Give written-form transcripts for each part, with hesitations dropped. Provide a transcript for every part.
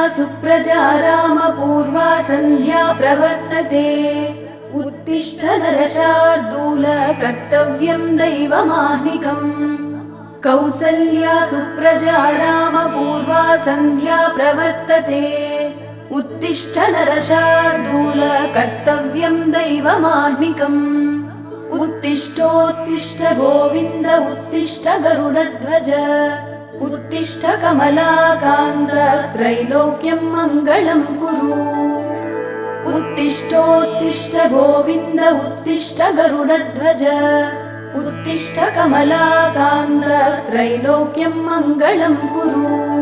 सुप्रजा रामपूर्वा सन्ध्या प्रवर्तते। उत्तिष्ठ नरशार्दूल कर्तव्यं दैवमाह्निकम्। कौसल्या सुप्रजा रामपूर्वा सन्ध्या प्रवर्तते। उत्तिष्ठ नरशार्दूल कर्तव्यं दैवमाह्निकम्। उत्तिष्ठोत्तिष्ठ गोविन्द उत्तिष्ठ गरुडध्वज। उत्तिष्ठ कमलाकान्त त्रैलोक्यं मङ्गलं कुरु। उत्तिष्ठोत्तिष्ठ गोविन्द उत्तिष्ठ गरुडध्वज। उत्तिष्ठ कमलाकान्त त्रैलोक्यं मङ्गलं कुरु।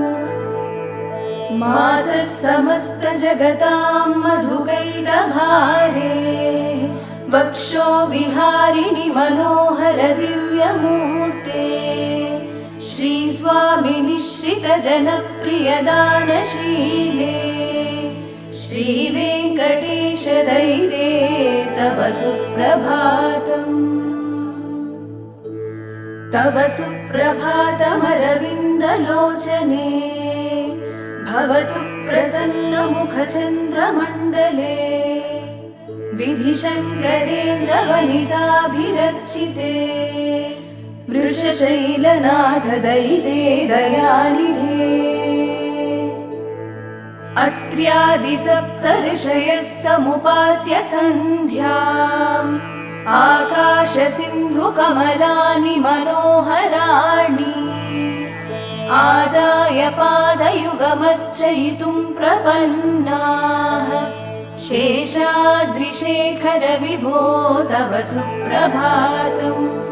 मातः समस्त जगतां मधुकैटभारे। वक्षो विहारिणि मनोहर दिव्यमूर्ते। श्रीस्वामि निश्रित जनप्रिय दानशीले। श्रीवेङ्कटेश दैरे तव सुप्रभातम्। तव सुप्रभातमरविन्दलोचने। भवतु प्रसन्नमुखचन्द्रमण्डले। विधिशङ्करेन्द्रवनिताभिरर्चिते। वृषशैलनाथ दैते दयानिधे। अत्र्यादिसप्तर्षयः समुपास्य सन्ध्याम्। आकाशसिन्धुकमलानि मनोहराणि। आदाय पादयुगमर्चयितुं प्रपन्नाः। शेषाद्रिशेखर विभो तव सुप्रभातम्।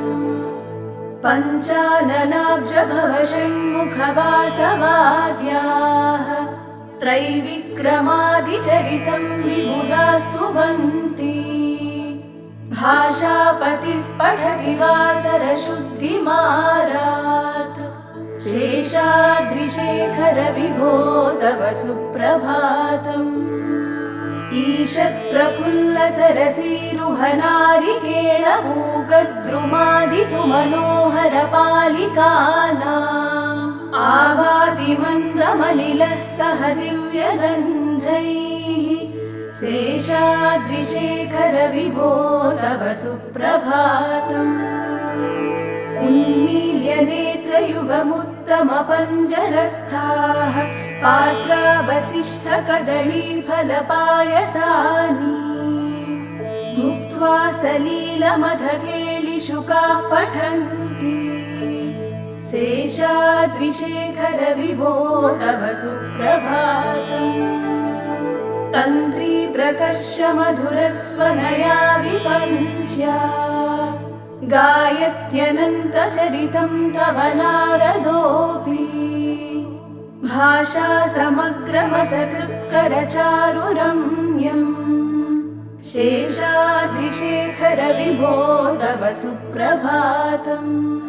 पञ्चाननाब्ज भव षण्मुखवासवाद्याः। त्रैविक्रमादिचरितं विबुधास्तुवन्ति। भाषापतिः पठति वासरशुद्धिमारात्। शेषाद्रिशेखर विभो तव सुप्रभातम्। ईषत्प्रफुल्लसरसीरुहनारिकेळपूगद्रुमादिसुमनोहरपालिकानाम्। आवाति मन्दमनिलः सह दिव्यगन्धैः। शेषाद्रिशेखर विभो तव सुप्रभातम्। उन्मील्य नेत्रयुगमुत्तमपञ्जरस्थाः। पात्रावसिष्ठ कदलीफलपायसानि। भुक्त्वा सलीलमधकेलिशुकाः पठन्ति। शेषाद्रिशेखर विभो तव सुप्रभातम्। तन्त्री प्रकर्ष मधुरस्वनया विपञ्च्या। गायत्यनन्तचरितं तव नारदोऽपि। भाषा समग्रमसकृत्करचारुरम्यम्। शेषाद्रिशेखर विभो तव सुप्रभातम्।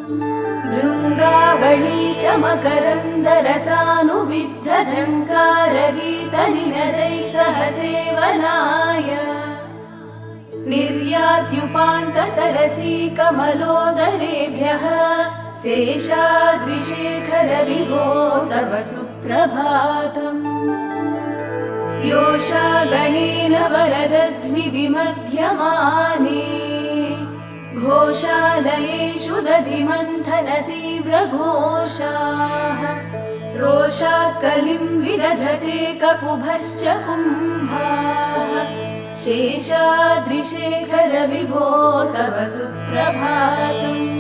भृङ्गावळी च मकरन्दरसानुविद्ध झङ्कारगीतनिनदैः सह सेवनाय। निर्यात्युपान्तसरसी कमलोदरेभ्यः। शेषाद्रिशेखर विभो तव सुप्रभातम्। योषागणेन वरदध्निविमध्यमाने। घोषालयेषु दधिमन्थन तीव्रघोषाः। रोषात् कलिं विदधते ककुभश्च कुम्भाः। शेषाद्रिशेखर विभो तव सुप्रभातम्।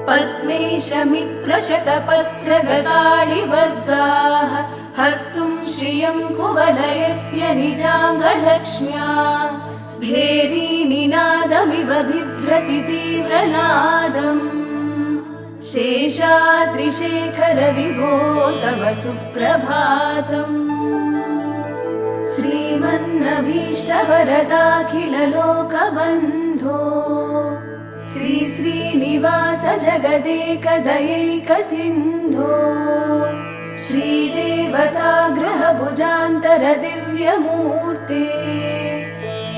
पद्मेशमित्रशतपत्रगताळिवर्गाः। हर्तुं श्रियं कुवलयस्य निजाङ्गलक्ष्म्या। भेरीनिनादमिव बिभ्रति तीव्रनादम्। शेषाद्रिशेखर विभो तव सुप्रभातम्। श्रीमन्नभीष्टवरदाखिललोकबन्धो। श्री श्रीनिवास जगदेकदयैकसिन्धो। श्रीदेवताग्रहभुजान्तर दिव्यमूर्ते।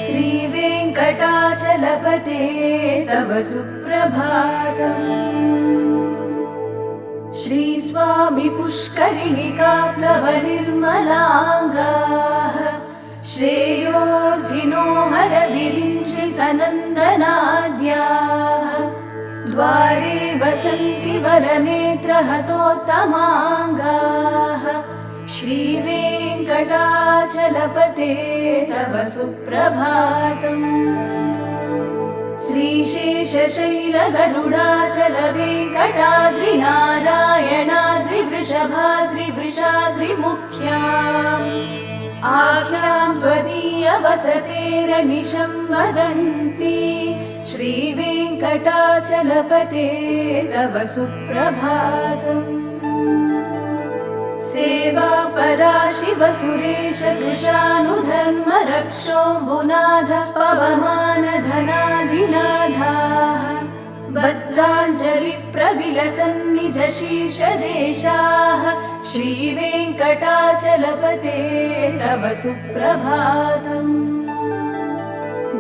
श्रीवेङ्कटाचलपते तव सुप्रभातम्। श्रीस्वामी पुष्करिणिकाप्लवनिर्मलाङ्गाः श्रेयोर्धिनो हरविरिञ्चि सनन्दनाद्याः द्वारे वसन्ति वरनेत्रहतोत्तमाङ्गाः श्रीवेङ्कटाचलपते तव सुप्रभातम्। श्रीशेषशैलगरुडाचलवेङ्कटाद्रिनारायणाद्रिवृषभाद्रिवृषाद्रिमुख्याम् आख्यां त्वदीयवसतेरनिशं वदन्ति श्रीवेङ्कटाचलपते तव सुप्रभातम्। सेवा परा शिव सुरेश कृशानुधर्म रक्षोऽम्बुनाथ पवमान धनाधिनाथाः बद्धाञ्जलि प्रविलसन्निज शीर्षदेशाः श्रीवेङ्कटाचलपते तव सुप्रभातम्।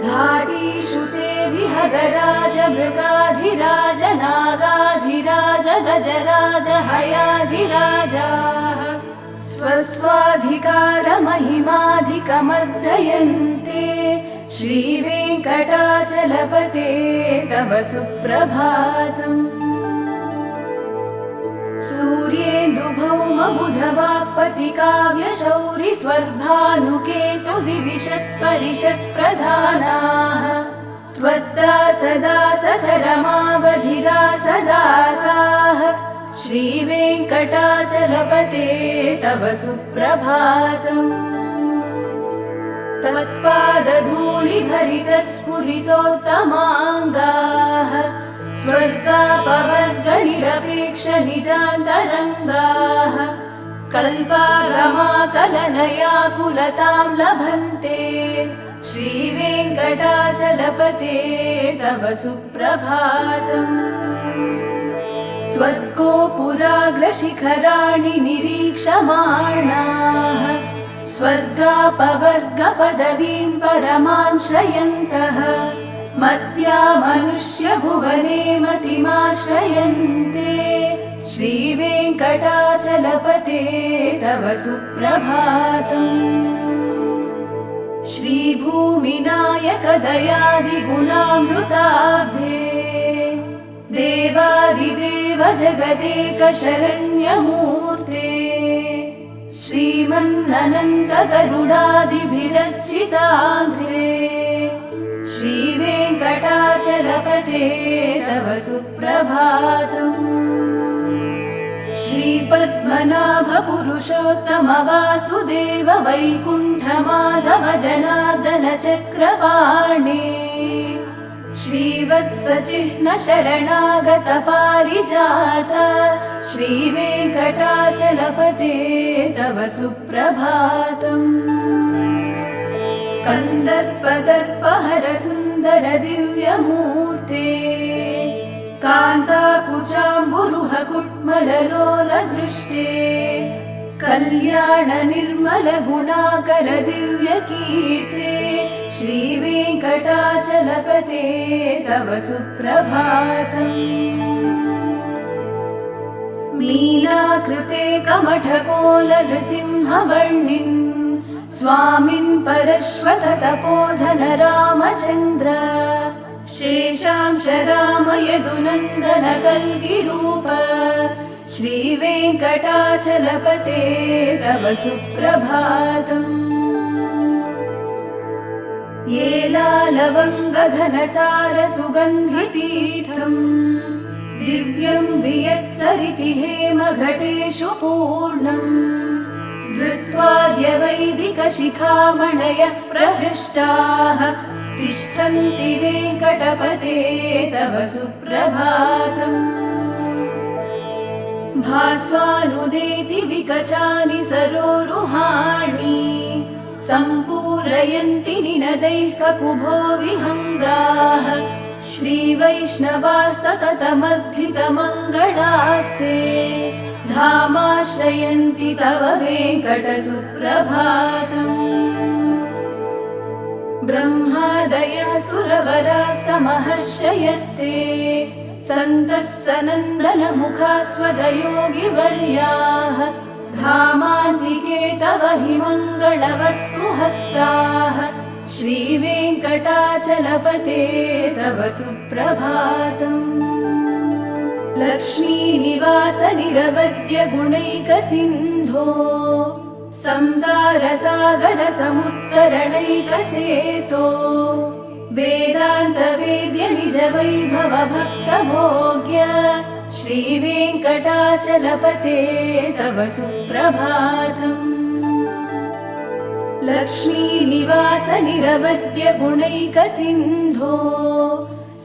धाडीषु ते विहगराज मृगाधिराज नागाधिराज गजराज हयाधिराजाः स्वस्वाधिकारमहिमाधिकमर्दयन्ते श्रीवेङ्कटाचलपते तव सुप्रभातम्। सूर्येन्दुभौमबुधवाक्पतिकाव्यशौरि स्वर्भानुकेतुदिविषत्परिषत्प्रधानाः त्वद्दासदासचरमावधिदासदासाः श्रीवेङ्कटाचलपते तव सुप्रभातम्। तत्पादधूलिभरितस्फुरितोत्तमाङ्गाः स्वर्गापवर्गनिरपेक्ष निजान्तरङ्गाः कल्पागमाकलनयाकुलतां लभन्ते श्रीवेङ्कटाचलपते तव सुप्रभातम्। त्वद्गोपुराग्रशिखराणि निरीक्षमाणाः स्वर्गापवर्गपदवीं परमां श्रयन्तः मर्त्या मनुष्यभुवने मतिमाश्रयन्ते श्रीवेङ्कटाचलपते तव सुप्रभातम्। श्रीभूमिनायक दयादिगुणामृताब्धे देवादिदेव जगदेक शरण्यमूर्ते श्रीमन्ननन्त गरुडादिभिरर्चिताङ्घ्रे श्रीवेङ्कटाचलपते तव सुप्रभातम्। श्रीपद्मनाभ पुरुषोत्तम वासुदेव वैकुण्ठमाधव जनार्दन चक्रपाणे श्रीवत्सचिह्न शरणागत पारिजात श्रीवेङ्कटाचलपते तव सुप्रभातम्। कन्दर्पदर्पहर सुन्दर दिव्यमूर्ते कान्ताकुचाम्बुरुह कुट्मललोलदृष्टे कल्याण निर्मल गुणाकर दिव्यकीर्ते श्रीवेङ्कटाचलपते तव सुप्रभातम्। मीनाकृते कमठकोल नृसिंहवर्णिन् स्वामिन् परश्वत तपोधन रामचन्द्र शेषांश राम यदुनन्दन कल्किरूप श्रीवेङ्कटाचलपते तव सुप्रभातम्। येलालवङ्गघनसार सुगन्धितीर्थम् दिव्यं वियत्सरिति हेमघटेषु पूर्णम् धृत्वाद्य वैदिकशिखामणयः प्रहृष्टाः तिष्ठन्ति वेङ्कटपते तव सुप्रभातम्। भास्वानुदेति विकचानि सरोरुहाणि सम्पूरयन्ति निनदैः ककुभो विहङ्गाः श्रीवैष्णवास्ततमद्धितमङ्गलास्ते धामाश्रयन्ति तव वेङ्कटसुप्रभातम्। ब्रह्मादयः सुरवराः समहर्षयस्ते सन्तः सनन्दनमुखास्वदयोगिवर्याः धामान्तिके तव हि मङ्गलवस्तु हस्ताः श्रीवेङ्कटाचलपते तव सुप्रभातम् लक्ष्मीनिवास निरवद्य गुणैकसिन्धो संसारसागर समुत्तरणैकसेतो वेदान्तवेद्य निजवैभव भक्तभोग्य श्रीवेङ्कटाचलपते तव सुप्रभातम् लक्ष्मीनिवास निरवद्य गुणैकसिन्धो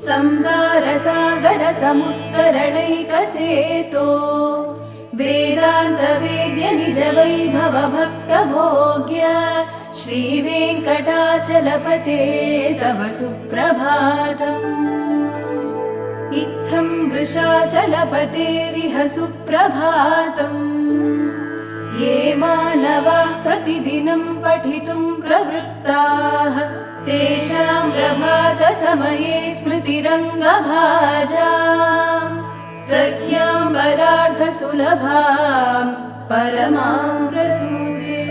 संसारसागर समुत्तरणैकसेतो वेदान्तवेद्य निजवैभव भक्तभोग्य श्रीवेङ्कटाचलपते तव सुप्रभातम् इत्थं वृषाचलपतेरिह सुप्रभातम् ये मानवाः प्रतिदिनं पठितुं प्रवृत्ताः तेषां प्रभातसमये स्मृतिरङ्गभाजां प्रज्ञां वरार्धसुलभां परमां प्रसूते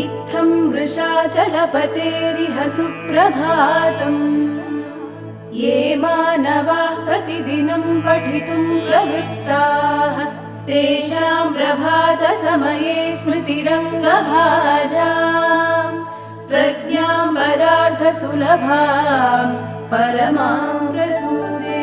इत्थं वृषाचलपतेरिह सुप्रभातम् ये मानवाः प्रतिदिनं पठितुं प्रवृत्ताः तेषां प्रभातसमये स्मृतिरङ्गभाजां प्रज्ञां वरार्धसुलभां परमां प्रसूते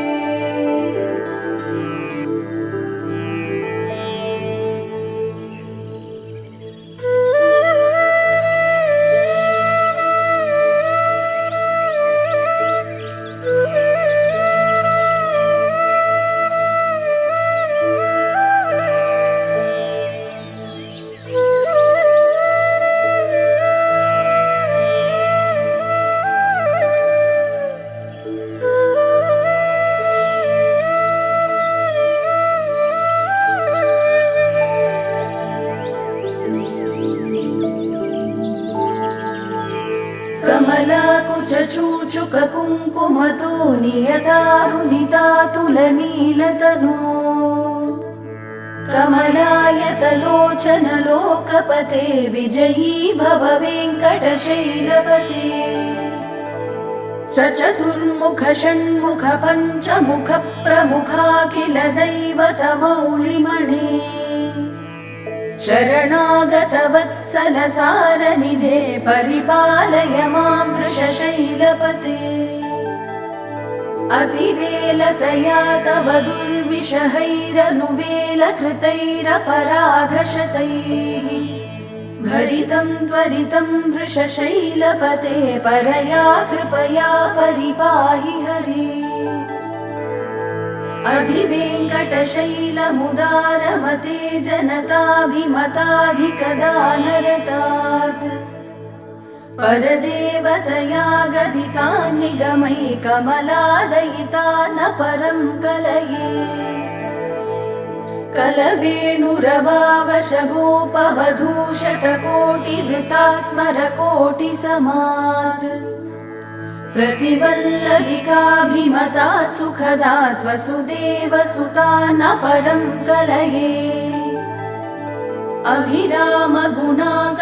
कमलाकुचूचुककुङ्कुमतो नियतारुणितातुलनीलतनो कमलायतलोचनलोकपते विजयी भव वेङ्कटशैलपते स चतुर्मुख षण्मुख पञ्चमुख प्रमुखाखिल दैवतमौलिमणे शरणागतवत्सल सारनिधे परिपालय मां वृषशैलपते अतिवेलतया तव दुर्विषहैरनुवेलकृतैरपराधशतैः भरितं त्वरितं वृषशैलपते परया कृपया परिपाहि हरे अधिवेङ्कटशैलमुदारमते जनताभिमताधिकदानरतात् परदेवतया गदितान् निगमैकमलादयितान् परं कलये कलवेणुरवावशगोपवधूशतकोटिवृतात् स्मरकोटिसमात् प्रतिवल्लविकाभिमतात् सुखदात् वसुदेवसुतान् परं कलये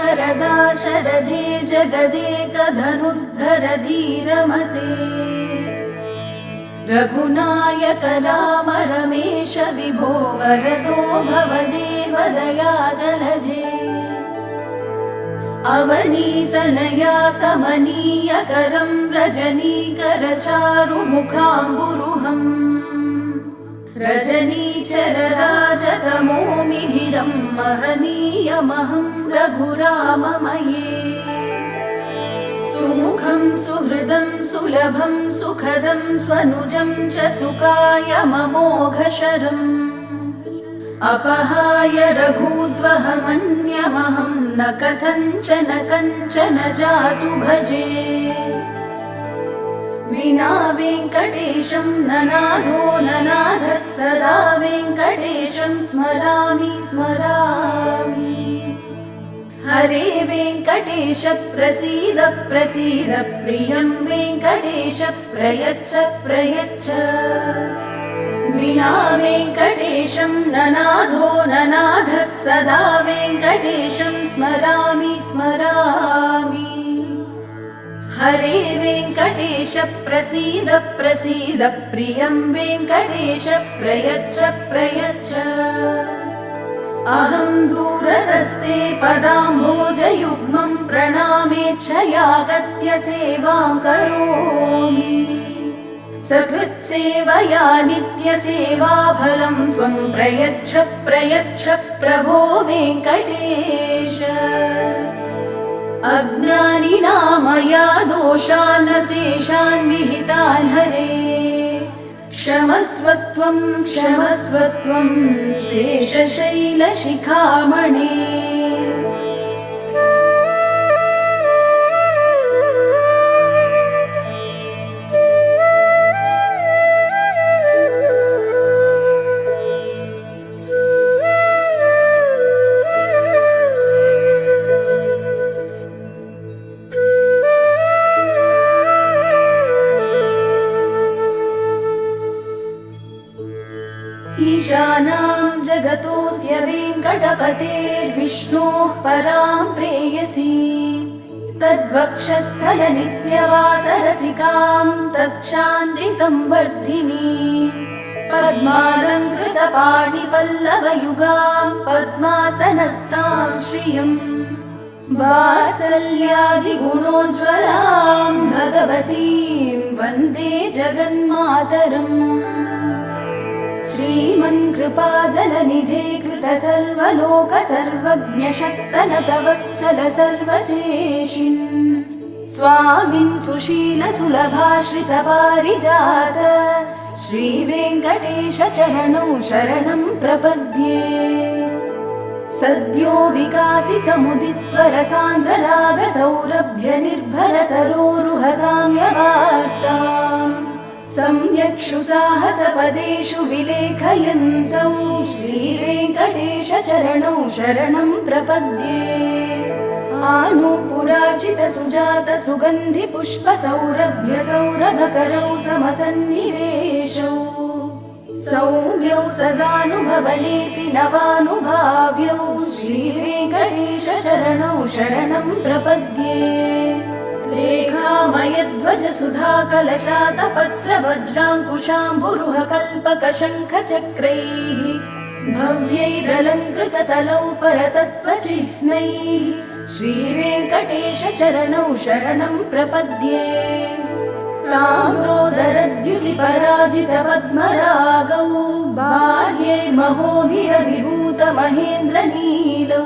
अभिरामगुणाकरदाशरथे जगदेकधनुद्धर धीरमते रघुनायक राम रमेश विभो वरदो भवदेव दयाजलधे अवनीतनया कमनीयकरं रजनीकर चारुमुखाम्बुरुहम् रजनीचर राजतमो मिहिरं महनीयमहं रघुराममये सुमुखं सुहृदं सुलभं सुखदं स्वनुजं च सुकायममोघशरम् अपहाय रघूद्वहमन्यमहं न कथञ्चन कञ्चन जातु भजे विना वेङ्कटेशं ननाथो ननाथः सदा वेङ्कटेशं स्मरामि स्मरामि हरे वेङ्कटेश प्रसीद प्रसीद प्रियं वेङ्कटेश प्रयच्छ प्रयच्छ विना वेङ्कटेशं ननाथो ननाथः सदा वेङ्कटेशं स्मरामि स्मरामि हरे वेङ्कटेश प्रसीद प्रसीद प्रियं वेङ्कटेश प्रयच्छ प्रयच्छ अहं दूरतस्ते पदाम्भोजयुग्मं प्रणामेच्छयागत्य सेवां करोमि सकृत्सेवया नित्यसेवाफलं त्वं प्रयच्छ प्रयच्छ प्रभो वेङ्कटेश अज्ञानिना मया दोषान् शेषान् विहितान् हरे क्षमस्व त्वं शेषशैलशिखामणे ईशानां जगतोऽस्य वेङ्कटपतेर्विष्णोः परां प्रेयसी तद्वक्षस्थलनित्यवासरसिकां तच्छान्तिसंवर्धिनी पद्मालङ्कृतपाणिपल्लवयुगां पद्मासनस्तां श्रियं वात्सल्यादिगुणोज्ज्वलां भगवतीं वन्दे जगन्मातरम् श्रीमन्कृपाजलनिधे कृतसर्वलोक सर्वज्ञशक्तनत वत्सल सर्वशेषिन् स्वामिन् सुशीलसुलभाश्रितपारिजात श्रीवेङ्कटेश चरणौ शरणं प्रपद्ये सद्यो विकासि समुदित्वरसान्द्ररागसौरभ्यनिर्भर सरोरुहसाम्यवार्ताम् सम्यक्षु साहसपदेषु विलेखयन्तौ श्रीवेङ्कटेश चरणौ शरणं प्रपद्ये आनूपुरार्चित सुजात सुगन्धि पुष्प सौरभ्य सौरभकरौ समसन्निवेशौ सौम्यौ सदानुभवलेपि नवानुभाव्यौ श्रीवेङ्कटेश चरणौ शरणं प्रपद्ये रेखामयध्वज सुधाकलशातपत्र वज्राङ्कुशाम्बुरुह कल्पकशङ्खचक्रैः भव्यैरलङ्कृततलौ परतत्त्वचिह्नैः श्रीवेङ्कटेश चरणौ शरणं प्रपद्ये ताम्रोदरद्युतिपराजितपद्मरागौ बाह्यैर्महोभिरभिभूतमहेन्द्रनीलौ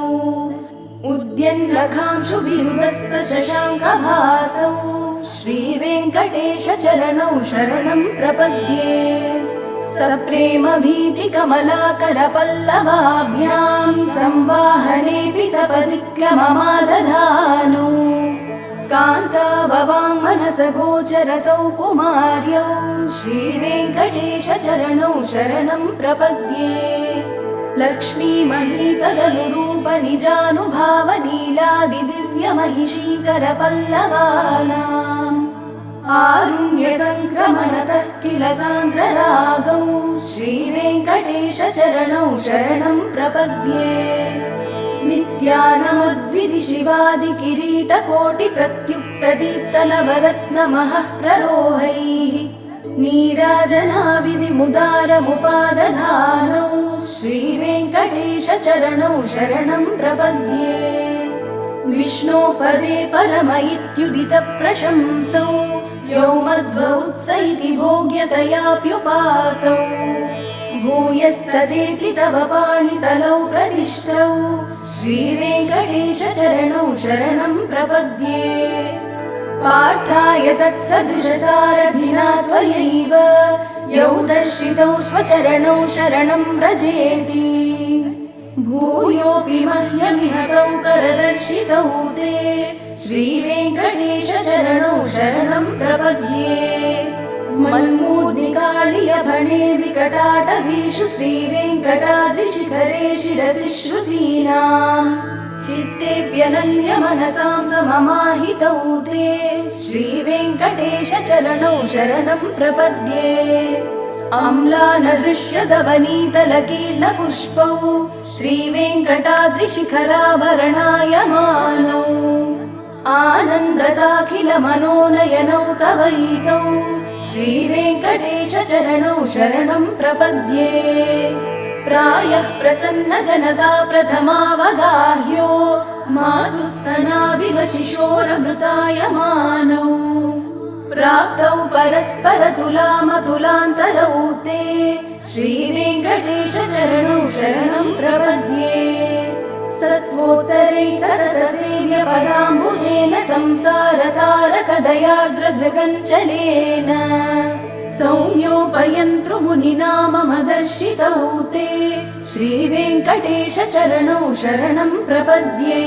उद्यन्नखांशुभिरुदस्तशशाङ्कभासौ श्रीवेङ्कटेश चरणौ शरणं प्रपद्ये सप्रेमभीतिकमलाकरपल्लवाभ्यां संवाहनेऽपि सपदिक्लममादधानौ कान्ताभवाङ्मनसगोचरसौ कुमार्यौ श्रीवेङ्कटेश चरणौ शरणं प्रपद्ये लक्ष्मीमहीतरनुरूपनिजानुभावनीलादिदिव्यमहिषीकरपल्लवानाम् आरुण्यसङ्क्रमणतः किल सान्द्ररागौ श्रीवेङ्कटेश चरणौ शरणं प्रपद्ये नित्यानमद्विधिशिवादिकिरीटकोटिप्रत्युक्तदीप्तनवरत्नमहः प्ररोहैः नीराजनाविधिमुदारमुपादधानौ श्रीवेङ्कटेश चरणौ शरणं प्रपद्ये विष्णो पदे परम इत्युदितप्रशंसौ यौ मध्वौत्स इति भोग्यतयाप्युपातौ भूयस्तदेति तव पाणितलौ प्रतिष्ठौ श्रीवेङ्कटेश चरणौ शरणं प्रपद्ये पार्थाय तत्सदृशसारथिना त्वयैव यौ दर्शितौ स्वचरणौ शरणं व्रजेति भूयोऽपि मह्यमिहतौ करदर्शितौ ते श्रीवेङ्कटेश चरणौ शरणं प्रपद्ये मन्मूर्ध्निकाळियफणे विकटाटवीषु श्रीवेङ्कटाद्रिशिखरे शिरसि श्रुतीनाम् चित्तेऽप्यनन्यमनसां सममाहितौ ते श्रीवेङ्कटेश चरणौ शरणं प्रपद्ये अम्लानहृष्यदवनीतलकीर्णपुष्पौ श्रीवेङ्कटाद्रिशिखराभरणायमानौ आनन्ददाखिलमनोनयनौ तवैतौ श्रीवेङ्कटेश चरणौ शरणं प्रपद्ये प्रायः प्रसन्नजनता प्रथमावगाह्यो मातुस्तनाविव शिशोरमृतायमानौ प्राप्तौ परस्परतुलामतुलान्तरौ ते श्रीवेङ्कटेश चरणौ शरणं प्रपद्ये सत्त्वोत्तरै सततसेव्यपदाम्बुजेन संसारतारकदयार्द्रदृगञ्चलेन सौम्योपयन्तृमुनिना मम दर्शितौ ते श्रीवेङ्कटेश चरणौ शरणं प्रपद्ये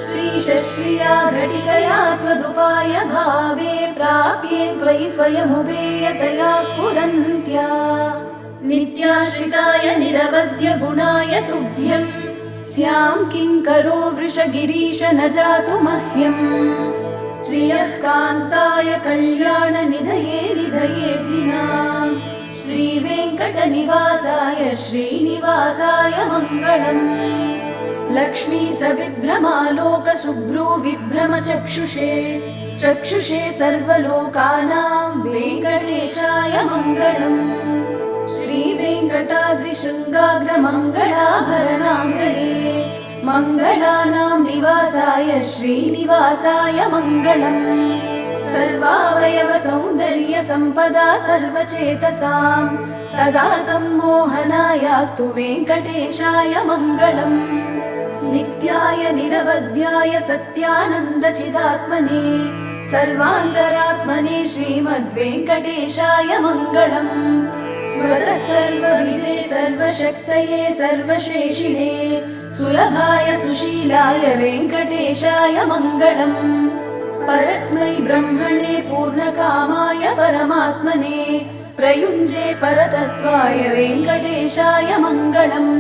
श्रीशश्रिया घटिकया त्वदुपाय भावे प्राप्ये त्वयि स्वयमुपेयतया स्फुरन्त्या नित्याश्रिताय निरवध्य गुणाय तुभ्यं स्यां किङ्करो वृषगिरीश न जातु मह्यम् श्रियः कान्ताय कल्याणनिधये निधयेऽर्थिनां श्रीवेङ्कटनिवासाय श्रीनिवासाय मङ्गलम् लक्ष्मी सविभ्रमालोकशुभ्रो विभ्रमचक्षुषे चक्षुषे सर्वलोकानां वेङ्कटेशाय मङ्गलम् श्रीवेङ्कटाद्रिशृङ्गाग्रमङ्गलाभरणाङ्ग्रये मङ्गलानां निवासाय श्रीनिवासाय मङ्गलम् सर्वावयव सौन्दर्य सम्पदा सर्वचेतसां सदा सम्मोहनायास्तु वेङ्कटेशाय मङ्गलम् नित्याय निरवध्याय सत्यानन्दचिदात्मने सर्वान्तरात्मने श्रीमद्वेङ्कटेशाय मङ्गलम् स्वतः सर्वविदे सर्वशक्तये सर्वशेषिणे सुलभाय सुशीलाय वेङ्कटेशाय मङ्गलम् परस्मै ब्रह्मणे पूर्णकामाय परमात्मने प्रयुञ्जे परतत्त्वाय वेङ्कटेशाय मङ्गलम्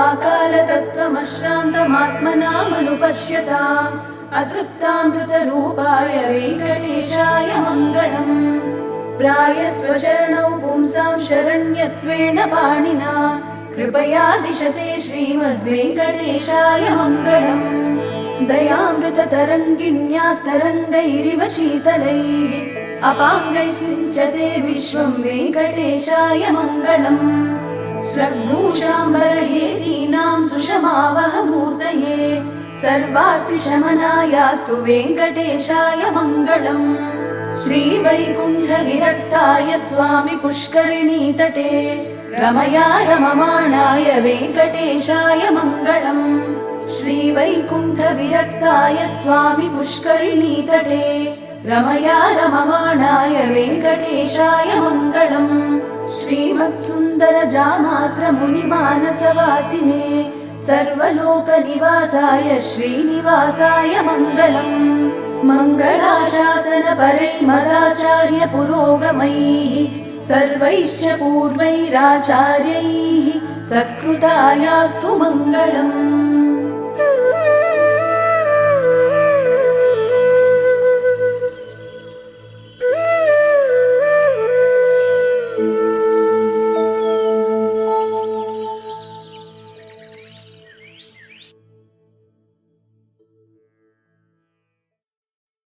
आकालतत्त्वमश्रान्तमात्मनामनुपश्यताम् अतृप्तामृतरूपाय वेङ्कटेशाय मङ्गलम् प्रायस्वचरणौ पुंसां शरण्यत्वेन पाणिना कृपया दिशते श्रीमद्वेङ्कटेशाय मङ्गलम् दयामृततरङ्गिण्यास्तरङ्गैरिव शीतलैः अपाङ्गैः सिञ्चते विश्वं वेङ्कटेशाय मङ्गलम् स्रग्भूषाम्बरहेतीनां सुषमावहमूर्तये सर्वार्तिशमनायास्तु वेङ्कटेशाय मङ्गलम् श्रीवैकुण्ठविरक्ताय स्वामि पुष्करिणीतटे रमया रममाणाय वेङ्कटेशाय मङ्गलम् श्रीवैकुण्ठविरक्ताय स्वामि पुष्करिणीतटे रमया रममाणाय वेङ्कटेशाय मङ्गलम् श्रीमत्सुन्दरजामात्रमुनिमानसवासिने सर्वलोकनिवासाय श्रीनिवासाय मङ्गलम् मङ्गलाशासनपरैर्मदाचार्य पुरोगमैः सर्वैश्च पूर्वैराचार्यैः सत्कृतायास्तु मङ्गलम्।